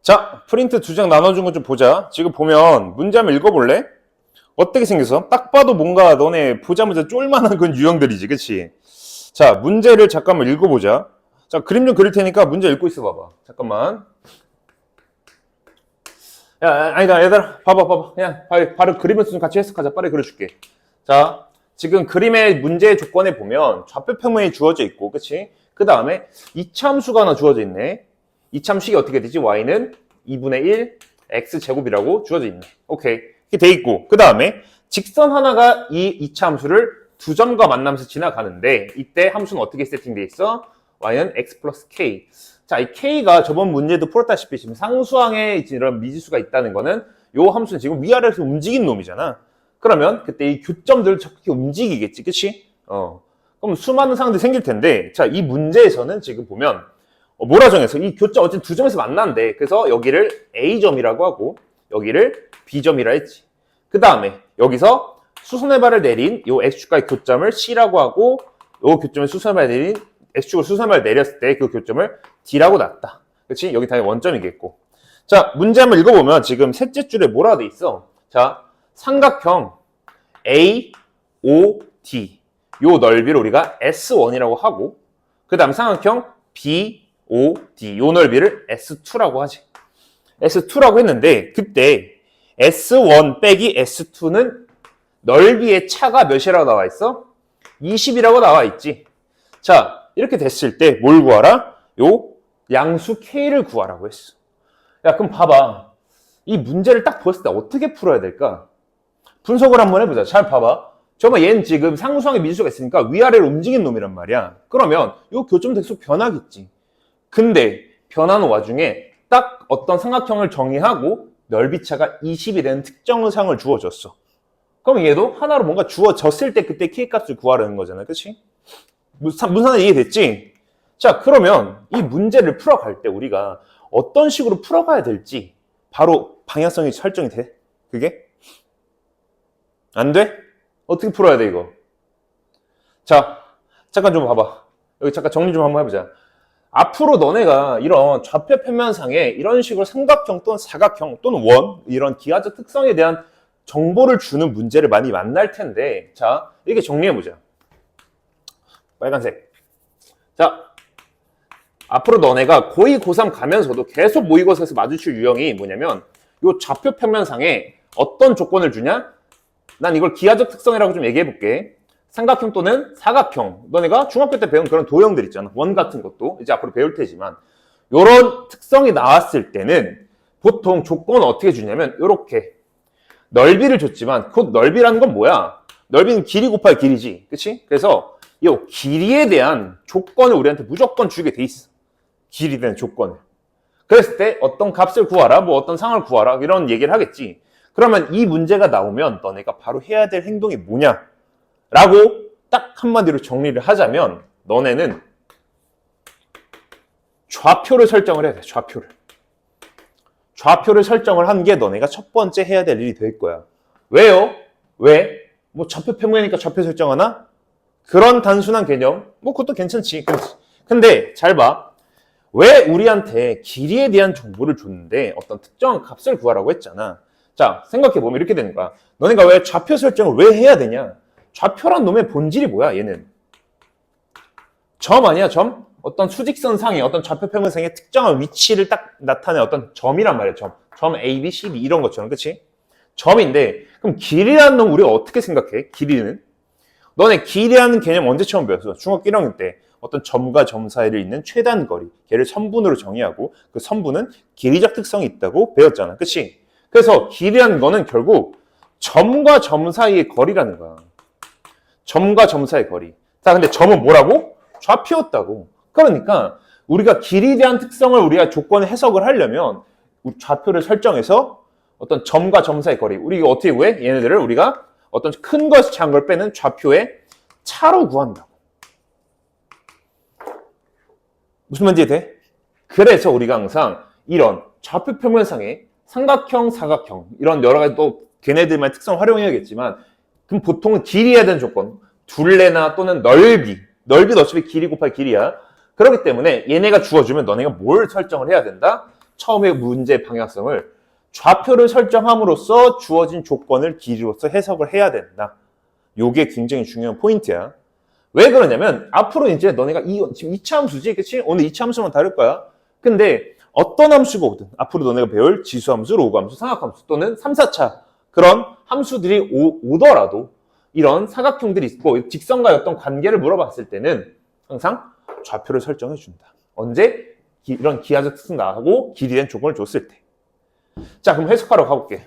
자, 프린트 두 장 나눠준 거 좀 보자. 지금 보면 문제 한번 읽어볼래? 어떻게 생겼어? 딱 봐도 뭔가 너네 보자마자 쫄만한 그런 유형들이지, 그치? 자, 문제를 잠깐만 읽어보자. 자, 그림 좀 그릴 테니까 문제 읽고 있어 봐봐. 잠깐만. 야, 아니다, 얘들아. 봐봐. 그냥 바로 그리면서 좀 같이 해석하자. 빨리 그려줄게. 자, 지금 그림의 문제 조건에 보면 좌표 평면이 주어져 있고, 그치? 그 다음에 이차함수가 하나 주어져 있네. 이차함식이 어떻게 되지? y는 2분의 1 x제곱이라고 주어져 있네. 오케이. 이렇게 돼 있고, 그 다음에 직선 하나가 이 이차함수를 두 점과 만나면서 지나가는데 이때 함수는 어떻게 세팅돼 있어? y는 x 플러스 k. 자, 이 k가 저번 문제도 풀었다시피 지금 상수항에 이런 미지수가 있다는 거는 요 함수는 지금 위아래에서 움직이는 놈이잖아. 그러면 그때 이 교점들 저렇게 움직이겠지, 그치? 그럼 수많은 상황들이 생길 텐데, 자, 이 문제에서는 지금 보면 뭐라 정해서 이 교점 어쨌든 두 점에서 만난대. 그래서 여기를 A점이라고 하고 여기를 B점이라 했지. 그 다음에 여기서 수선의 발을 내린 요 X축과의 교점을 C라고 하고 요 교점에 수선의 발을 내린 X축으로 수선의 발을 내렸을 때 그 교점을 D라고 놨다. 그렇지? 여기 당연히 원점이겠고. 자, 문제 한번 읽어보면 지금 셋째 줄에 뭐라 돼 있어? 자, 삼각형 AOD 요 넓이를 우리가 S1이라고 하고 그 다음 삼각형 BOD 요 넓이를 S2라고 하지. S2라고 했는데 그때 S1 빼기 S2는 넓이의 차가 몇이라고 나와 있어? 20이라고 나와 있지. 자, 이렇게 됐을 때 뭘 구하라? 요 양수 K를 구하라고 했어. 야, 그럼 봐봐. 이 문제를 딱 보았을 때 어떻게 풀어야 될까? 분석을 한번 해보자. 잘 봐봐. 정말 얘는 지금 상수항에 미지수가 있으니까 위아래로 움직이는 놈이란 말이야. 그러면 요 교점 대수 변하겠지. 근데 변하는 와중에 딱 어떤 삼각형을 정의하고 넓이차가 20이 되는 특정 상을 주어줬어. 그럼 얘도 하나로 뭔가 주어졌을 때 그때 K값을 구하라는 거잖아. 그치? 문사는 이해됐지? 자, 그러면 이 문제를 풀어갈 때 우리가 어떤 식으로 풀어가야 될지 바로 방향성이 설정이 돼? 그게? 안 돼? 어떻게 풀어야 돼, 이거? 자, 잠깐 좀 봐봐. 여기 잠깐 정리 좀 한번 해보자. 앞으로 너네가 이런 좌표 평면상에 이런 식으로 삼각형 또는 사각형 또는 원 이런 기하적 특성에 대한 정보를 주는 문제를 많이 만날 텐데 자, 이렇게 정리해보자. 빨간색. 자, 앞으로 너네가 고2, 고3 가면서도 계속 모의고사에서 마주칠 유형이 뭐냐면 이 좌표 평면상에 어떤 조건을 주냐? 난 이걸 기하적 특성이라고 좀 얘기해볼게. 삼각형 또는 사각형. 너네가 중학교 때 배운 그런 도형들 있잖아. 원 같은 것도 이제 앞으로 배울 테지만 이런 특성이 나왔을 때는 보통 조건을 어떻게 주냐면 이렇게 넓이를 줬지만 그 넓이라는 건 뭐야? 넓이는 길이 곱하기 길이지. 그치? 그래서 이 길이에 대한 조건을 우리한테 무조건 주게 돼 있어. 길이에 대한 조건을. 그랬을 때 어떤 값을 구하라, 뭐 어떤 상을 구하라 이런 얘기를 하겠지. 그러면 이 문제가 나오면 너네가 바로 해야 될 행동이 뭐냐? 라고 딱 한마디로 정리를 하자면 너네는 좌표를 설정을 해야 돼. 좌표를 설정을 한 게 너네가 첫 번째 해야 될 일이 될 거야. 왜요? 왜? 뭐 좌표 평면이니까 좌표 설정하나? 그런 단순한 개념? 뭐 그것도 괜찮지. 근데 잘 봐. 왜 우리한테 길이에 대한 정보를 줬는데 어떤 특정한 값을 구하라고 했잖아. 자, 생각해보면 이렇게 되는 거야. 너네가 왜 좌표 설정을 왜 해야 되냐? 좌표란 놈의 본질이 뭐야, 얘는? 점 아니야, 점? 어떤 수직선상에 어떤 좌표 평면상의 특정한 위치를 딱 나타내 어떤 점이란 말이야, 점. 점 A, B, C, D 이런 것처럼, 그치? 점인데, 그럼 길이라는 놈 우리가 어떻게 생각해? 길이는? 너네 길이라는 개념 언제 처음 배웠어? 중학교 1학년 때 어떤 점과 점 사이를 있는 최단 거리, 걔를 선분으로 정의하고 그 선분은 길이적 특성이 있다고 배웠잖아, 그치? 그래서 길이라는 거는 결국 점과 점 사이의 거리라는 거야. 점과 점 사이의 거리. 자, 근데 점은 뭐라고? 좌표였다고. 그러니까 우리가 길이에 대한 특성을 우리가 조건을 해석을 하려면 좌표를 설정해서 어떤 점과 점 사이의 거리. 우리가 어떻게 구해? 얘네들을 우리가 어떤 큰 것이 작은 걸 빼는 좌표의 차로 구한다고. 무슨 말인지 돼? 그래서 우리가 항상 이런 좌표 평면상에 삼각형, 사각형 이런 여러 가지 또 걔네들만의 특성을 활용해야겠지만 그럼 보통은 길이에 대한 조건 둘레나 또는 넓이도 어차피 길이 곱하기 길이야. 그렇기 때문에 얘네가 주어주면 너네가 뭘 설정을 해야 된다? 처음에 문제 방향성을 좌표를 설정함으로써 주어진 조건을 길이로서 해석을 해야 된다. 요게 굉장히 중요한 포인트야. 왜 그러냐면 앞으로 이제 너네가 지금 2차 함수지, 그치? 오늘 2차 함수만 다룰 거야. 근데 어떤 함수가 오든 앞으로 너네가 배울 지수함수, 로그함수, 삼각함수 또는 3, 4차 그런 함수들이 오더라도 이런 사각형들이 있고 직선과의 어떤 관계를 물어봤을 때는 항상 좌표를 설정해 준다. 언제? 이런 기하적 특성 나하고 길이된 조건을 줬을 때. 자, 그럼 해석하러 가볼게.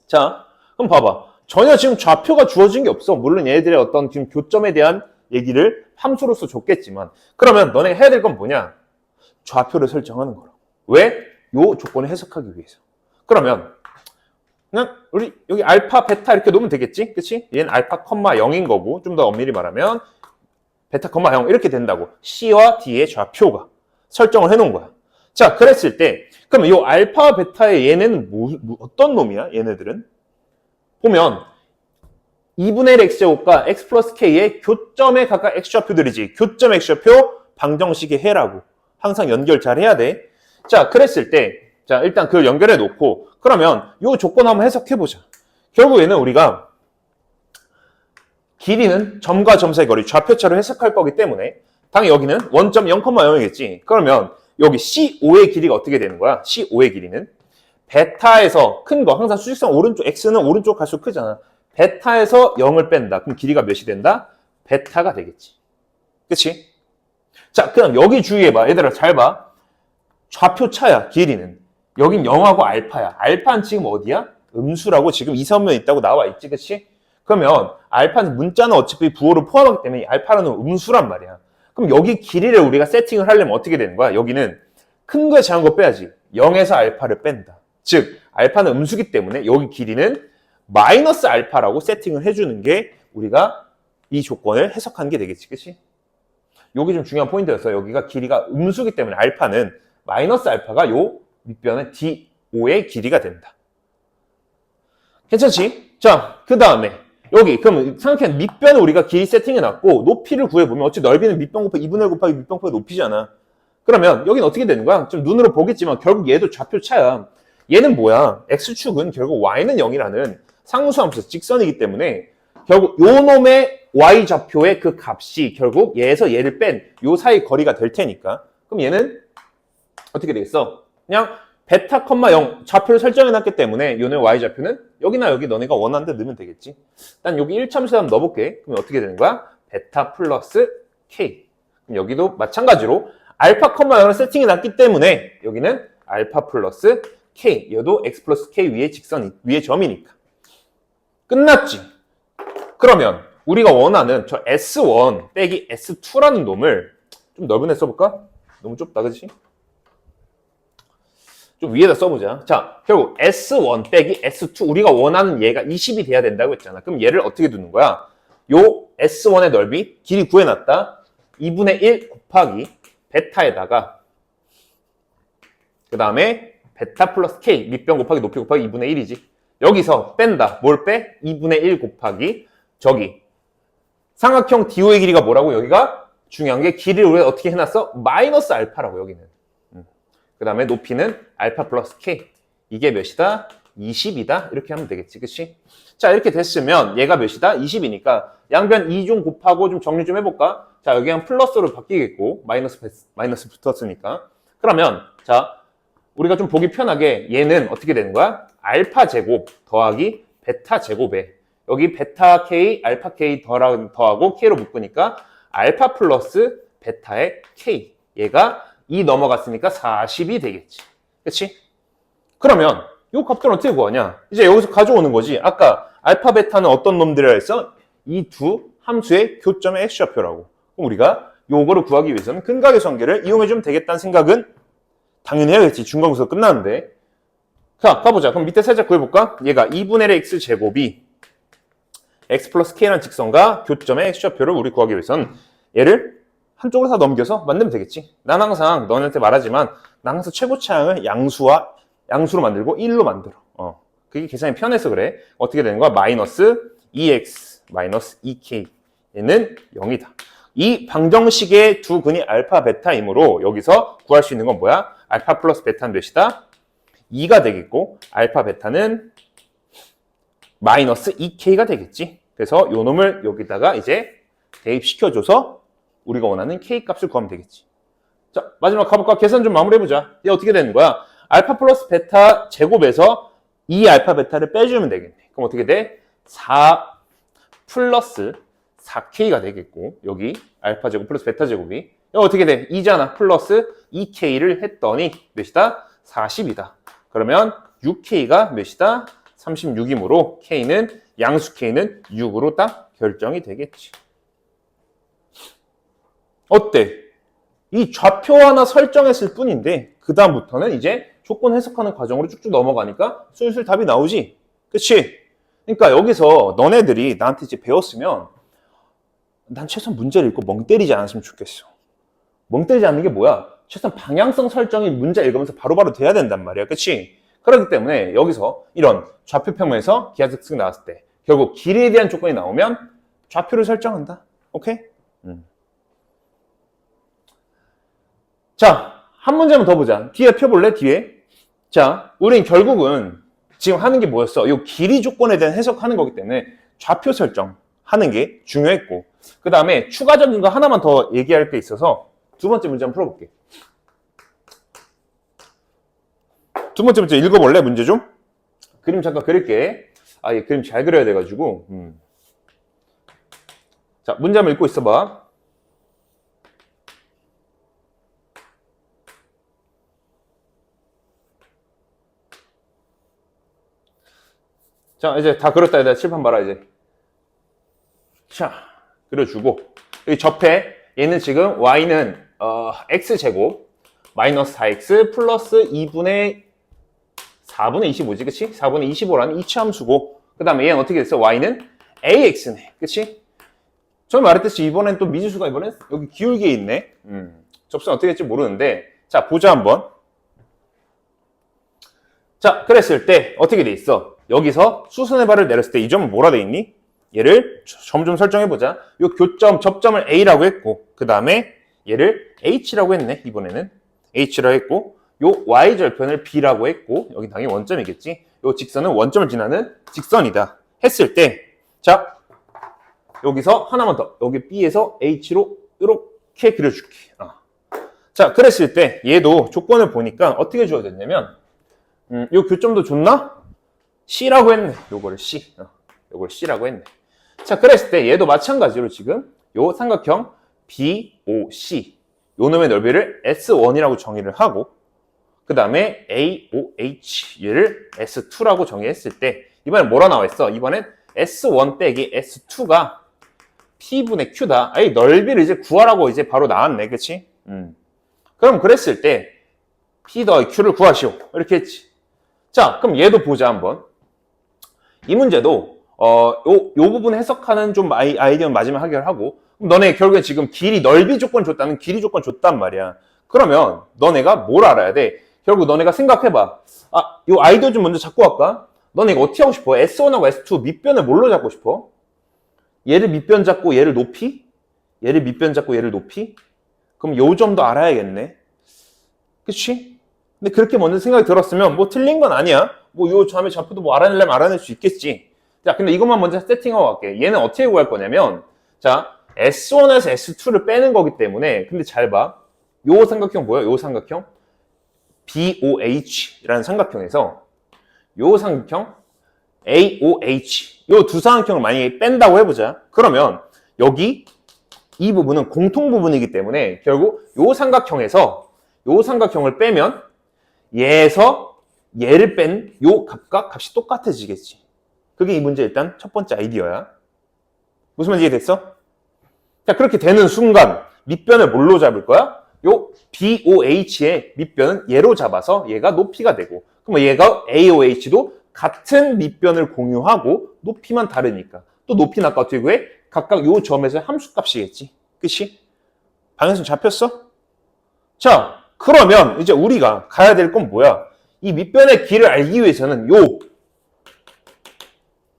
자, 그럼 봐봐. 전혀 지금 좌표가 주어진 게 없어. 물론 얘네들의 어떤 지금 교점에 대한 얘기를 함수로서 줬겠지만 그러면 너네가 해야 될 건 뭐냐? 좌표를 설정하는 거라고. 왜? 요 조건을 해석하기 위해서. 그러면 그냥 우리 여기 알파, 베타 이렇게 놓으면 되겠지? 그치? 얘는 알파, 0인 거고 좀 더 엄밀히 말하면 베타, 0 이렇게 된다고. C와 D의 좌표가 설정을 해놓은 거야. 자, 그랬을 때 그럼 요 알파, 베타의 얘네는 어떤 놈이야? 얘네들은? 보면 2분의 1 x제곱과 x 플러스 k의 교점에 각각 x좌표들이지. 교점 x좌표 방정식의 해라고. 항상 연결 잘 해야 돼. 자, 그랬을 때 자, 일단 그걸 연결해 놓고 그러면 요 조건 한번 해석해 보자. 결국에는 우리가 길이는 점과 점 사이 거리 좌표차로 해석할 거기 때문에 당연히 여기는 원점 0,0이겠지. 그러면 여기 C5의 길이가 어떻게 되는 거야? C5의 길이는 베타에서 큰 거, 항상 수직선 오른쪽, x는 오른쪽 갈수록 크잖아. 베타에서 0을 뺀다. 그럼 길이가 몇이 된다? 베타가 되겠지. 그치? 자, 그럼 여기 주의해봐. 얘들아, 잘 봐. 좌표 차야, 길이는. 여긴 0하고 알파야. 알파는 지금 어디야? 음수라고 지금 이선면에 있다고 나와 있지, 그치? 그러면 알파는 문자는 어차피 부호를 포함하기 때문에 알파는 음수란 말이야. 그럼 여기 길이를 우리가 세팅을 하려면 어떻게 되는 거야? 여기는 큰 거에 작은 거 빼야지. 0에서 알파를 뺀다. 즉, 알파는 음수기 때문에 여기 길이는 마이너스 알파라고 세팅을 해주는 게 우리가 이 조건을 해석한 게 되겠지, 그치? 여기 좀 중요한 포인트였어. 여기가 길이가 음수기 때문에 알파는 마이너스 알파가 요 밑변의 D5의 길이가 된다. 괜찮지? 자, 그 다음에 여기 그럼 생각해 밑변을 우리가 길이 세팅해놨고 높이를 구해보면 어차피 넓이는 밑변 곱하기 2분의 1 곱하기 밑변 곱하기 높이잖아. 그러면 여기는 어떻게 되는 거야? 좀 눈으로 보겠지만 결국 얘도 좌표 차야. 얘는 뭐야? X축은 결국 Y는 0이라는 상수함수 직선이기 때문에 결국 요 놈의 Y 좌표의 그 값이 결국 얘에서 얘를 뺀 요 사이 거리가 될 테니까 그럼 얘는 어떻게 되겠어? 그냥 베타, 0 좌표를 설정해놨기 때문에 요놈의 Y 좌표는 여기나 여기 너네가 원하는 데 넣으면 되겠지. 난 여기 1참수에 한번 넣어볼게. 그럼 어떻게 되는 거야? 베타 플러스 K. 그럼 여기도 마찬가지로 알파, 0을 세팅해놨기 때문에 여기는 알파 플러스 K. 얘도 X 플러스 K 위에 직선, 위에 점이니까. 끝났지? 그러면 우리가 원하는 저 S1 빼기 S2라는 놈을 좀 넓은 애 써볼까? 너무 좁다, 그치? 좀 위에다 써보자. 자, 결국 S1 빼기 S2 우리가 원하는 얘가 20이 돼야 된다고 했잖아. 그럼 얘를 어떻게 두는 거야? 요 S1의 넓이 길이 구해놨다. 2분의 1 곱하기 베타에다가 그 다음에 베타 플러스 K 밑변 곱하기 높이 곱하기 2분의 1이지. 여기서 뺀다. 뭘 빼? 2분의 1 곱하기 저기 삼각형 DO의 길이가 뭐라고? 여기가 중요한 게 길이를 우리가 어떻게 해놨어? 마이너스 알파라고 여기는. 그 다음에 높이는 알파 플러스 K. 이게 몇이다? 20이다? 이렇게 하면 되겠지. 그치? 자, 이렇게 됐으면 얘가 몇이다? 20이니까 양변 2중 곱하고 좀 정리 좀 해볼까? 자, 여기 한 플러스로 바뀌겠고 마이너스 붙었으니까. 그러면 자, 우리가 좀 보기 편하게 얘는 어떻게 되는 거야? 알파 제곱 더하기 베타 제곱에 여기 베타 K, 알파 K 더하고 K로 묶으니까 알파 플러스 베타의 K. 얘가 2 넘어갔으니까 40이 되겠지. 그치? 그러면 이 값들은 어떻게 구하냐? 이제 여기서 가져오는 거지. 아까 알파, 베타는 어떤 놈들이라 했어? 이 두 함수의 교점의 X좌표라고. 그럼 우리가 요거를 구하기 위해서는 근각의 관계를 이용해주면 되겠다는 생각은 당연히 해야겠지. 중간고사 끝나는데. 자, 가보자. 그럼 밑에 살짝 구해볼까? 얘가 2분의 1 X제곱이 X 플러스 K라는 직선과 교점의 X좌표를 우리 구하기 위해서는 얘를 한쪽으로 다 넘겨서 만들면 되겠지. 난 항상 너네한테 말하지만 난 항상 최고차항을 양수로 만들고 1로 만들어. 그게 계산이 편해서 그래. 어떻게 되는 거야? 마이너스 2x 마이너스 2k 얘는 0이다. 이 방정식의 두 근이 알파, 베타이므로 여기서 구할 수 있는 건 뭐야? 알파 플러스 베타는 몇이다? 2가 되겠고 알파 베타는 마이너스 2K가 되겠지. 그래서 요 놈을 여기다가 이제 대입시켜줘서 우리가 원하는 K 값을 구하면 되겠지. 자, 마지막 가볼까? 계산 좀 마무리해보자. 얘 어떻게 되는 거야? 알파 플러스 베타 제곱에서 2 알파 베타를 빼주면 되겠네. 그럼 어떻게 돼? 4 플러스 4K가 되겠고, 여기 알파 제곱 플러스 베타 제곱이 여기 어떻게 돼? 2잖아. 플러스 2K를 했더니 몇이다? 40이다. 그러면 6K가 몇이다? 36이므로 K는 양수 K는 6으로 딱 결정이 되겠지. 어때? 이 좌표 하나 설정했을 뿐인데 그 다음부터는 이제 조건 해석하는 과정으로 쭉쭉 넘어가니까 슬슬 답이 나오지. 그치? 그러니까 여기서 너네들이 나한테 이제 배웠으면 난 최소한 문제를 읽고 멍 때리지 않았으면 좋겠어. 멍 때리지 않는 게 뭐야? 최소한 방향성 설정이 문제 읽으면서 바로바로 돼야 된단 말이야. 그치? 그렇기 때문에 여기서 이런 좌표평면에서 기하특승 나왔을 때 결국 길이에 대한 조건이 나오면 좌표를 설정한다. 오케이? 자, 한 문제만 더 보자. 뒤에 펴볼래? 뒤에. 자, 우린 결국은 지금 하는 게 뭐였어? 이 길이 조건에 대한 해석하는 거기 때문에 좌표 설정하는 게 중요했고 그 다음에 추가적인 거 하나만 더 얘기할 게 있어서 두 번째 문제 한번 풀어볼게. 두 번째 문제 읽어볼래? 문제 좀? 그림 잠깐 그릴게. 아, 얘 그림 잘 그려야 돼가지고. 자, 문제 한번 읽고 있어봐. 자, 이제 다 그렸다. 얘들아, 칠판 봐라, 이제. 자, 그려주고. 여기 접해. 얘는 지금 y는, x제곱, 마이너스 4x 플러스 2분의 4분의 25지, 그치? 4분의 25라는 이치함수고, 그 다음에 얘는 어떻게 됐어? y는 ax네, 그치? 처음에 말했듯이 이번엔 또 미지수가 이번엔 여기 기울기에 있네. 접수는 어떻게 될지 모르는데, 자, 보자, 한번. 자, 그랬을 때 어떻게 돼 있어? 여기서 수선의 발을 내렸을 때 이 점은 뭐라 돼 있니? 얘를 점 좀 설정해보자. 요 교점, 접점을 A라고 했고, 그 다음에 얘를 H라고 했네, 이번에는. H라고 했고, 요 Y절편을 B라고 했고, 여기 당연히 원점이겠지. 요 직선은 원점을 지나는 직선이다. 했을 때, 자, 여기서 하나만 더. 여기 B에서 H로 이렇게 그려줄게. 자, 그랬을 때 얘도 조건을 보니까 어떻게 줘야 됐냐면, 요 교점도 줬나? C라고 했네. 요거를 C. 요걸 C라고 했네. 자, 그랬을 때 얘도 마찬가지로 지금 요 삼각형 BOC 요 놈의 넓이를 S1이라고 정의를 하고 그 다음에 AOH 얘를 S2라고 정의했을 때 이번엔 뭐라 나와 있어? 이번엔 S1 빼기 S2가 P분의 Q다. 아니, 넓이를 이제 구하라고 이제 바로 나왔네. 그치? 그럼 그랬을 때 P 더하기 Q를 구하시오. 이렇게 했지. 자, 그럼 얘도 보자, 한번. 이 문제도, 요 부분 해석하는 좀 아이디어는 마지막 해결하고, 그럼 너네 결국에 지금 길이 넓이 조건 줬다는 길이 조건 줬단 말이야. 그러면 너네가 뭘 알아야 돼? 결국 너네가 생각해봐. 요 아이디어 좀 먼저 잡고 갈까? 너네 이거 어떻게 하고 싶어? S1하고 S2 밑변을 뭘로 잡고 싶어? 얘를 밑변 잡고 얘를 높이? 얘를 밑변 잡고 얘를 높이? 그럼 요 점도 알아야겠네. 그치? 근데 그렇게 먼저 생각이 들었으면 뭐 틀린 건 아니야. 뭐 요 점의 좌표도 뭐 알아내려면 알아낼 수 있겠지. 자, 근데 이것만 먼저 세팅하고 갈게. 얘는 어떻게 구할 거냐면, 자, S1에서 S2를 빼는 거기 때문에, 근데 잘 봐. 요 삼각형 뭐야? 요 삼각형? BOH라는 삼각형에서 요 삼각형 AOH 요 두 삼각형을 만약에 뺀다고 해보자. 그러면 여기 이 부분은 공통 부분이기 때문에 결국 요 삼각형에서 요 삼각형을 빼면 얘에서 얘를 뺀 요 값과 값이 똑같아지겠지. 그게 이 문제 일단 첫 번째 아이디어야. 무슨 말인지 이해됐어? 자, 그렇게 되는 순간 밑변을 뭘로 잡을 거야? 요 BOH의 밑변은 얘로 잡아서 얘가 높이가 되고 그럼 얘가 AOH도 같은 밑변을 공유하고 높이만 다르니까 또 높이는 아까 어떻게 구해? 각각 요 점에서 함수값이겠지. 그치? 방향성 잡혔어? 자, 그러면 이제 우리가 가야 될 건 뭐야? 이 밑변의 길을 알기 위해서는 요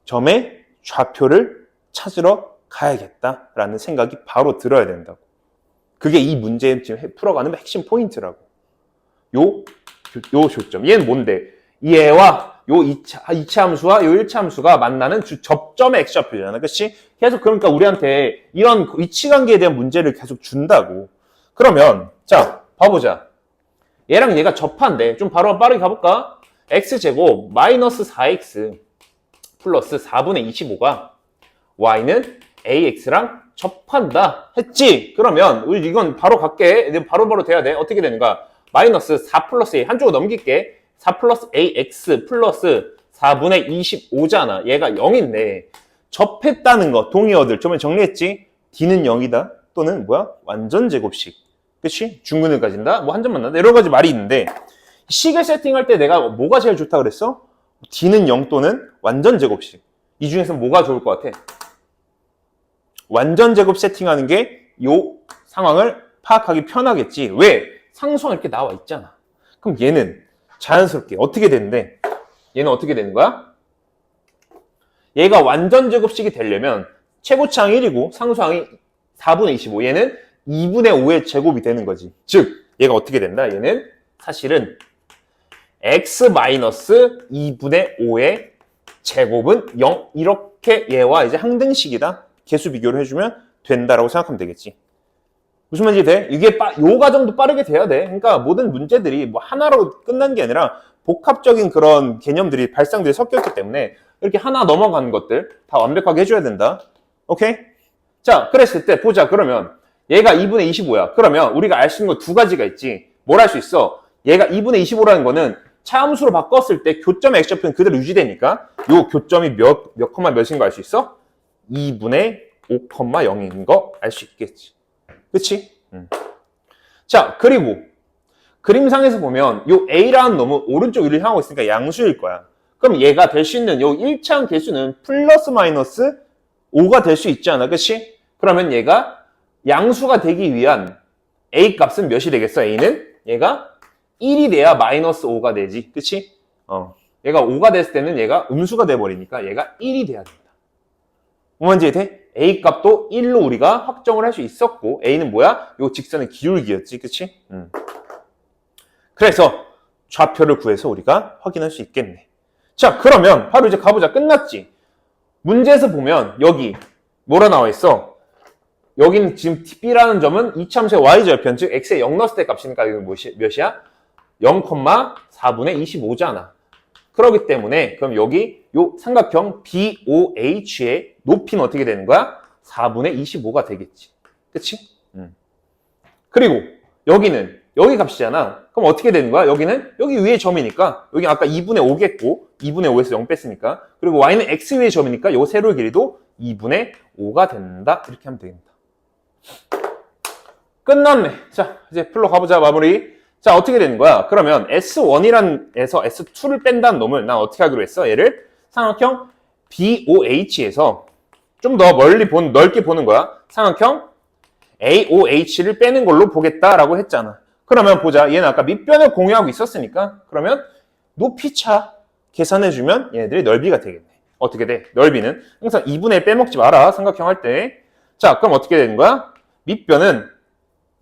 점의 좌표를 찾으러 가야겠다라는 생각이 바로 들어야 된다고. 그게 이 문제 지금 풀어가는 핵심 포인트라고. 요 교점. 얘는 뭔데? 얘와 요 2차 함수와 요 1차 함수가 만나는 접점의 x좌표잖아. 그치? 계속 그러니까 우리한테 이런 위치관계에 대한 문제를 계속 준다고. 그러면 자 봐보자. 얘랑 얘가 접한대. 좀 바로 빠르게 가볼까? x제곱 마이너스 4x 플러스 4분의 25가 y는 ax랑 접한다 했지? 그러면 이건 바로 갈게. 바로바로 돼야 돼. 어떻게 되는가? 마이너스 4 플러스 a 한쪽으로 넘길게. 4 플러스 ax 플러스 4분의 25잖아. 얘가 0인데 접했다는 거 동의어들 저번에 정리했지? d는 0이다. 또는 뭐야? 완전 제곱식. 그치? 중근을 가진다? 뭐 한 점 만난다? 여러 가지 말이 있는데 식을 세팅할 때 내가 뭐가 제일 좋다 그랬어? d는 0 또는 완전 제곱식. 이 중에서 뭐가 좋을 것 같아? 완전 제곱 세팅하는 게 요 상황을 파악하기 편하겠지. 왜? 상수항 이렇게 나와 있잖아. 그럼 얘는 자연스럽게 어떻게 되는데? 얘는 어떻게 되는 거야? 얘가 완전 제곱식이 되려면 최고차항이 1이고 상수항이 4분의 25. 얘는 2분의 5의 제곱이 되는 거지. 즉 얘가 어떻게 된다? 얘는 사실은 x-2분의 5의 제곱은 0 이렇게 얘와 이제 항등식이다. 개수 비교를 해주면 된다라고 생각하면 되겠지. 무슨 말인지 돼? 이게 요 과정도 빠르게 돼야 돼. 그러니까 모든 문제들이 뭐 하나로 끝난 게 아니라 복합적인 그런 개념들이 발상들이 섞였기 때문에 이렇게 하나 넘어가는 것들 다 완벽하게 해줘야 된다. 오케이? 자, 그랬을 때 보자. 그러면 얘가 2분의 25야. 그러면 우리가 알 수 있는 거 두 가지가 있지. 뭘 할 수 있어? 얘가 2분의 25라는 거는 차함수로 바꿨을 때 교점의 x좌표는 그대로 유지되니까 요 교점이 몇 컴마 몇인 거 알 수 있어? 2분의 5,0인 거 알 수 있겠지. 그치? 자, 그리고 그림상에서 보면 요 A라는 놈은 오른쪽 위를 향하고 있으니까 양수일 거야. 그럼 얘가 될 수 있는 요 1차항 개수는 플러스 마이너스 5가 될 수 있지 않아? 그치? 그러면 얘가 양수가 되기 위한 A 값은 몇이 되겠어? A는? 얘가 1이 돼야 마이너스 5가 되지. 그치? 얘가 5가 됐을 때는 얘가 음수가 돼버리니까 얘가 1이 돼야 된다. 뭔지 돼? A 값도 1로 우리가 확정을 할 수 있었고 A는 뭐야? 요 직선의 기울기였지. 그치? 그래서 좌표를 구해서 우리가 확인할 수 있겠네. 자, 그러면 바로 이제 가보자. 끝났지? 문제에서 보면 여기 뭐라 나와 있어? 여기는 지금 B라는 점은 이차함수의 y절편, 즉 x에 0 넣었을 때 값이니까 이건 몇이야? 0,4분의 25잖아. 그렇기 때문에 그럼 여기 요 삼각형 BOH의 높이는 어떻게 되는 거야? 4분의 25가 되겠지. 그치? 그리고 여기는 여기 값이잖아. 그럼 어떻게 되는 거야? 여기는 여기 위에 점이니까 여기 아까 2분의 5겠고 2분의 5에서 0 뺐으니까 그리고 y는 x 위의 점이니까 요 세로의 길이도 2분의 5가 된다. 이렇게 하면 되겠다. 끝났네. 자, 이제 풀러 가보자. 마무리. 자, 어떻게 되는 거야? 그러면 S1이란에서 S2를 뺀다는 놈을 난 어떻게 하기로 했어? 얘를 삼각형 BOH에서 좀 더 넓게 보는 거야. 삼각형 AOH를 빼는 걸로 보겠다라고 했잖아. 그러면 보자. 얘는 아까 밑변을 공유하고 있었으니까 그러면 높이차 계산해주면 얘네들이 넓이가 되겠네. 어떻게 돼? 넓이는 항상 2분의 1 빼먹지 마라. 삼각형 할 때. 자, 그럼 어떻게 되는 거야? 밑변은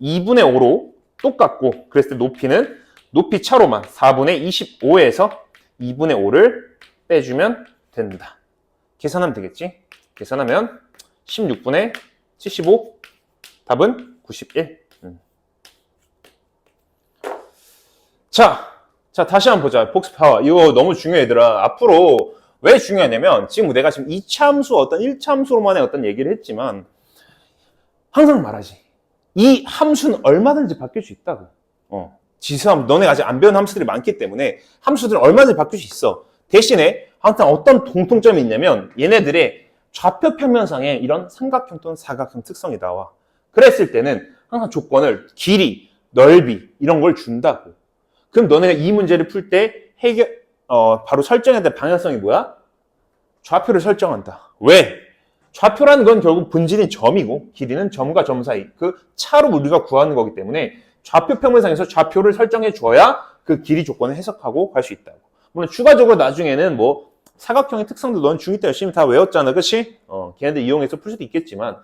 2분의 5로 똑같고 그랬을 때 높이는 높이 차로만 4분의 25에서 2분의 5를 빼주면 된다. 계산하면 되겠지? 계산하면 16분의 75 답은 91. 자, 다시 한번 보자. 복습파워. 이거 너무 중요해, 얘들아. 앞으로 왜 중요하냐면 지금 내가 지금 2차 함수 어떤 1차 함수로만의 어떤 얘기를 했지만 항상 말하지. 이 함수는 얼마든지 바뀔 수 있다고. 지수함, 너네 아직 안 배운 함수들이 많기 때문에 함수들은 얼마든지 바뀔 수 있어. 대신에 항상 어떤 공통점이 있냐면 얘네들의 좌표 평면상에 이런 삼각형 또는 사각형 특성이 나와. 그랬을 때는 항상 조건을 길이, 넓이 이런 걸 준다고. 그럼 너네가 이 문제를 풀 때 바로 설정해야 될 방향성이 뭐야? 좌표를 설정한다. 왜? 좌표라는 건 결국 본질인 점이고 길이는 점과 점 사이 그 차로 우리가 구하는 거기 때문에 좌표 평면상에서 좌표를 설정해 줘야 그 길이 조건을 해석하고 갈 수 있다고. 물론 추가적으로 나중에는 뭐 사각형의 특성도 넌 중2 때 열심히 다 외웠잖아. 그치? 걔네들 이용해서 풀 수도 있겠지만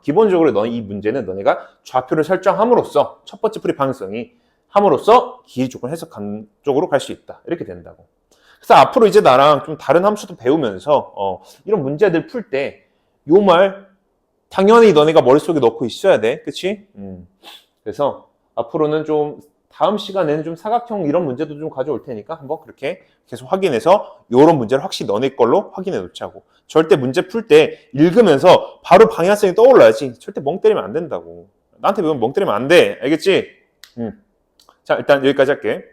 기본적으로 이 문제는 너네가 좌표를 설정함으로써 첫 번째 풀이 방향성이 함으로써 기회 조건 해석한 쪽으로 갈 수 있다. 이렇게 된다고. 그래서 앞으로 이제 나랑 좀 다른 함수도 배우면서 이런 문제들 풀 때 요 말 당연히 너네가 머릿속에 넣고 있어야 돼. 그치? 그래서 앞으로는 좀 다음 시간에는 좀 사각형 이런 문제도 좀 가져올 테니까 한번 그렇게 계속 확인해서 이런 문제를 확실히 너네 걸로 확인해 놓자고. 절대 문제 풀 때 읽으면서 바로 방향성이 떠올라야지. 절대 멍 때리면 안 된다고. 나한테 배우면 멍 때리면 안 돼. 알겠지? 자, 일단 여기까지 할게.